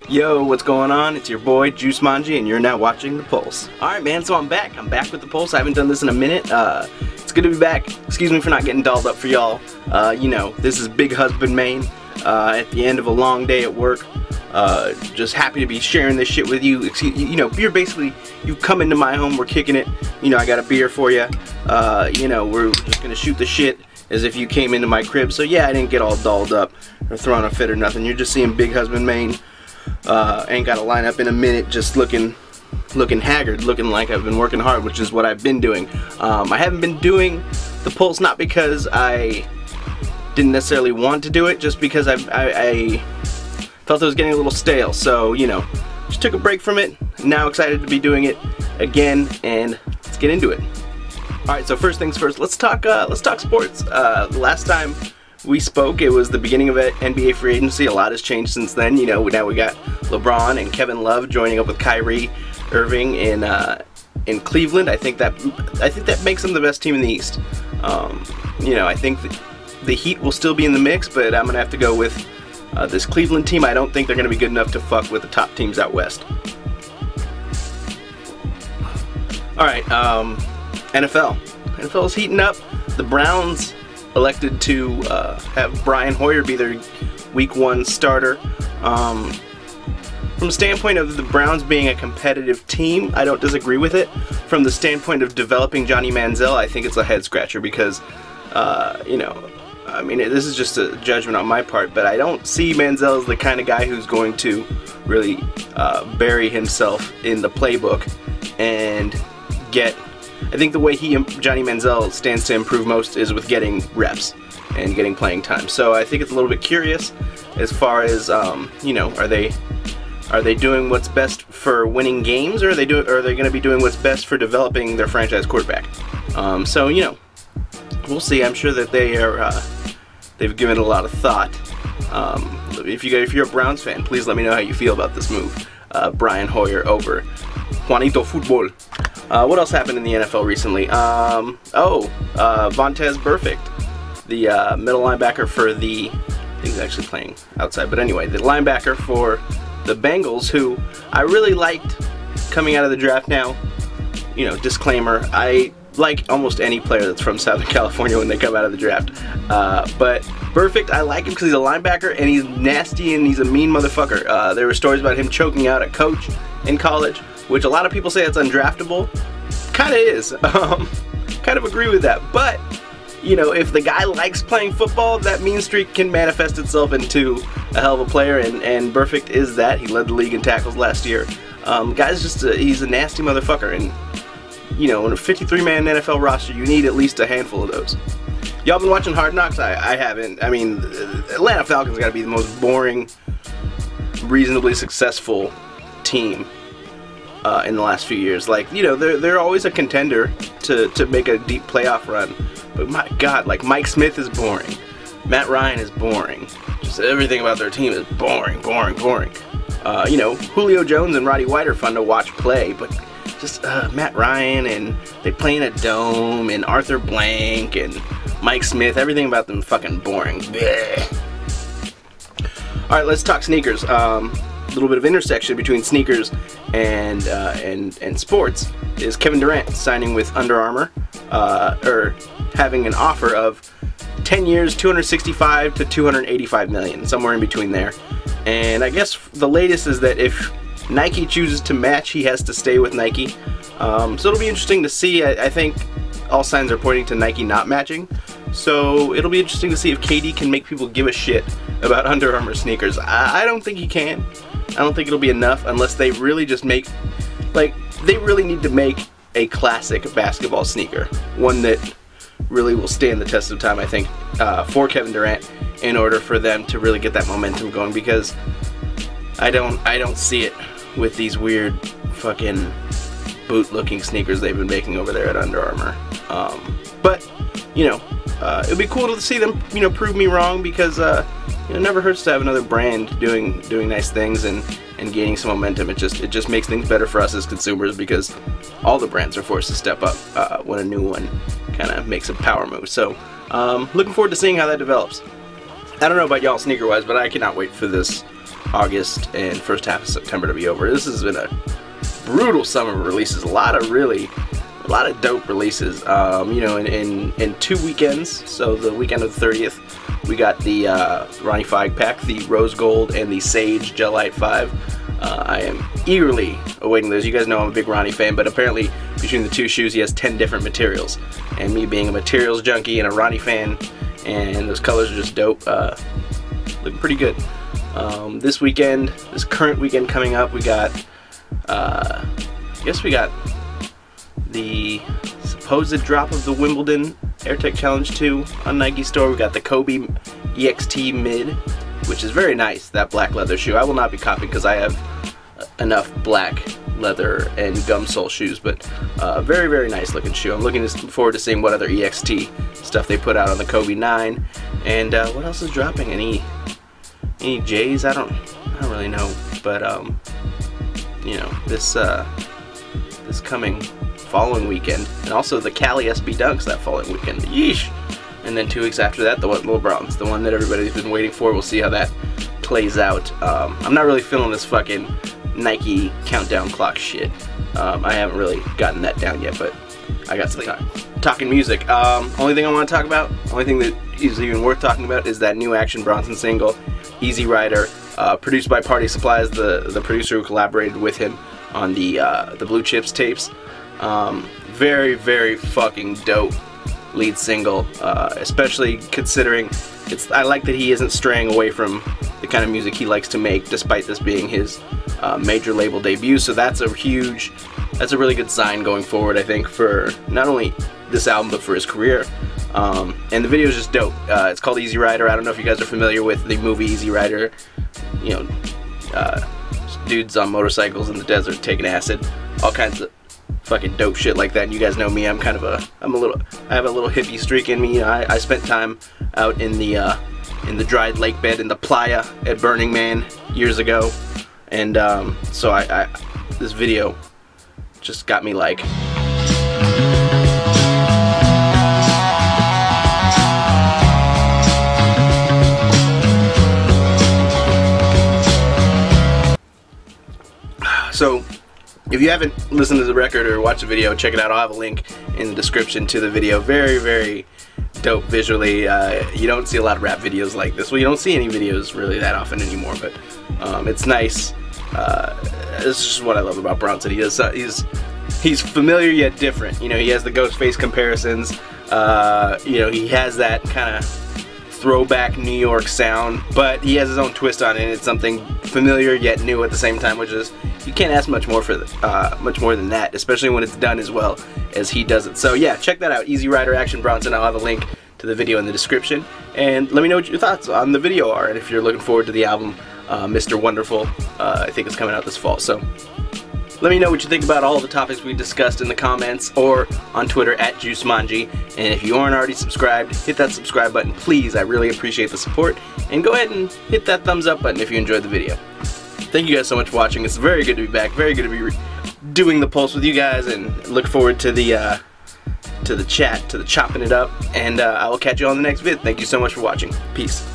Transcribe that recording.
Yo, what's going on? It's your boy Juicemanji, and you're now watching The Pulse. Alright man, so I'm back with The Pulse. I haven't done this in a minute. It's good to be back. Excuse me for not getting dolled up for y'all. You know, this is Big Husband Maine at the end of a long day at work. Just happy to be sharing this shit with you. You know, you've come into my home, we're kicking it. You know, I got a beer for you. You know, we're just gonna shoot the shit as if you came into my crib. So yeah, I didn't get all dolled up or throwing a fit or nothing. You're just seeing Big Husband Maine. Ain't got a lineup in a minute, just looking haggard, looking like I've been working hard, which is what I've been doing. I haven't been doing The Pulse not because I didn't necessarily want to do it, just because I felt it was getting a little stale. So, you know, just took a break from it. Now excited to be doing it again, and let's get into it. Alright, so first things first, let's talk sports. Last time we spoke, it was the beginning of NBA free agency. A lot has changed since then. You know, now we got LeBron and Kevin Love joining up with Kyrie Irving in Cleveland. I think that makes them the best team in the East. You know, I think the Heat will still be in the mix, but I'm gonna have to go with this Cleveland team. I don't think they're gonna be good enough to fuck with the top teams out west. All right, NFL is heating up. The Browns elected to have Brian Hoyer be their Week 1 starter. From the standpoint of the Browns being a competitive team, I don't disagree with it. From the standpoint of developing Johnny Manziel, I think it's a head scratcher because, you know, I mean, this is just a judgment on my part, but I don't see Manziel as the kind of guy who's going to really bury himself in the playbook and get. I think the way Johnny Manziel stands to improve most is with getting reps and getting playing time. So I think it's a little bit curious as far as you know, are they doing what's best for winning games, or are they going to be doing what's best for developing their franchise quarterback? So you know, we'll see. I'm sure that they've given it a lot of thought. If you're a Browns fan, please let me know how you feel about this move, Brian Hoyer over Juanito Football. What else happened in the NFL recently? Vontaze Burfict, the middle linebacker for the, I think he's actually playing outside, but anyway, the linebacker for the Bengals, who I really liked coming out of the draft. Now, you know, disclaimer, I like almost any player that's from Southern California when they come out of the draft. But Burfict, I like him because he's a linebacker and he's nasty and he's a mean motherfucker. There were stories about him choking out a coach in college, which a lot of people say it's undraftable. Kind of is. Kind of agree with that. But, you know, if the guy likes playing football, that mean streak can manifest itself into a hell of a player, and Burfict is that. He led the league in tackles last year. Guy's just he's a nasty motherfucker, and, you know, in a 53-man NFL roster, you need at least a handful of those. Y'all been watching Hard Knocks? I haven't. I mean, Atlanta Falcons got to be the most boring, reasonably successful team in the last few years. Like, you know, they're always a contender to make a deep playoff run, but my God, like, Mike Smith is boring, Matt Ryan is boring, just everything about their team is boring. You know, Julio Jones and Roddy White are fun to watch play, but just Matt Ryan, and they play in a dome, and Arthur Blank and Mike Smith, everything about them fucking boring. Blech. All right, let's talk sneakers. Little bit of intersection between sneakers and sports is Kevin Durant signing with Under Armour, or having an offer of 10 years, 265 to 285 million, somewhere in between there. And I guess the latest is that if Nike chooses to match, he has to stay with Nike. So it'll be interesting to see. I think all signs are pointing to Nike not matching. So it'll be interesting to see if KD can make people give a shit about Under Armour sneakers. I don't think he can. I don't think it'll be enough unless they really just make, like, they really need to make a classic basketball sneaker. One that really will stand the test of time, I think, for Kevin Durant, in order for them to really get that momentum going, because I don't see it with these weird fucking boot-looking sneakers they've been making over there at Under Armour. But, you know, it'd be cool to see them, you know, prove me wrong, because you know, it never hurts to have another brand doing nice things and gaining some momentum. It just makes things better for us as consumers, because all the brands are forced to step up when a new one kind of makes a power move. So looking forward to seeing how that develops. I don't know about y'all sneaker wise, but I cannot wait for this August and first half of September to be over. This has been a brutal summer of releases. A lot of dope releases. You know, in 2 weekends. So the weekend of the 30th, we got the Ronnie 5-pack, the Rose Gold, and the Sage Gel Light 5. I am eagerly awaiting those. You guys know I'm a big Ronnie fan, but apparently between the two shoes he has 10 different materials. And me being a materials junkie and a Ronnie fan, and those colors are just dope, looking pretty good. This weekend, this current weekend coming up, we got, I guess we got the supposed drop of the Wimbledon AirTech Challenge 2 on Nike Store. We got the Kobe EXT Mid, which is very nice, that black leather shoe. I will not be copying because I have enough black leather and gum sole shoes, but very, very nice looking shoe. I'm looking forward to seeing what other EXT stuff they put out on the Kobe 9. And what else is dropping? Any J's? I don't really know, but you know, this coming following weekend, and also the Cali SB Dunks that following weekend. Yeesh! And then 2 weeks after that, the LeBron's, the one that everybody's been waiting for. We'll see how that plays out. I'm not really feeling this fucking Nike countdown clock shit. I haven't really gotten that down yet, but I got some time. Talking music. Only thing I want to talk about, only thing that is even worth talking about, is that new Action Bronson single, Easy Rider, produced by Party Supplies, the producer who collaborated with him on the Blue Chips tapes. Very, very fucking dope lead single, especially considering I like that he isn't straying away from the kind of music he likes to make, despite this being his major label debut. So that's a really good sign going forward, I think, for not only this album but for his career. And the video is just dope. It's called Easy Rider. I don't know if you guys are familiar with the movie Easy Rider. You know, dudes on motorcycles in the desert taking acid, all kinds of fucking dope shit like that. And you guys know me, I have a little hippie streak in me. You know, I spent time out in the dried lake bed in the playa at Burning Man years ago, and so this video just got me like, so if you haven't listened to the record or watched the video, check it out. I'll have a link in the description to the video. Very, very dope visually. You don't see a lot of rap videos like this. Well, you don't see any videos really that often anymore, but it's nice. This is just what I love about Bronson. He's familiar yet different. You know, he has the Ghostface comparisons. You know, he has that kind of throwback New York sound, but he has his own twist on it. It's something familiar yet new at the same time, which is, you can't ask much more than that, especially when it's done as well as he does it. So yeah, check that out, Easy Rider, Action Bronson. I'll have a link to the video in the description, and let me know what your thoughts on the video are, and if you're looking forward to the album, Mr. Wonderful. I think it's coming out this fall, so let me know what you think about all the topics we discussed in the comments or on Twitter at Juicemanji. And if you aren't already subscribed, hit that subscribe button, please. I really appreciate the support. And go ahead and hit that thumbs up button if you enjoyed the video. Thank you guys so much for watching. It's very good to be back. Very good to be doing the Pulse with you guys, and look forward to the chat, to the chopping it up. And I will catch you on the next vid. Thank you so much for watching. Peace.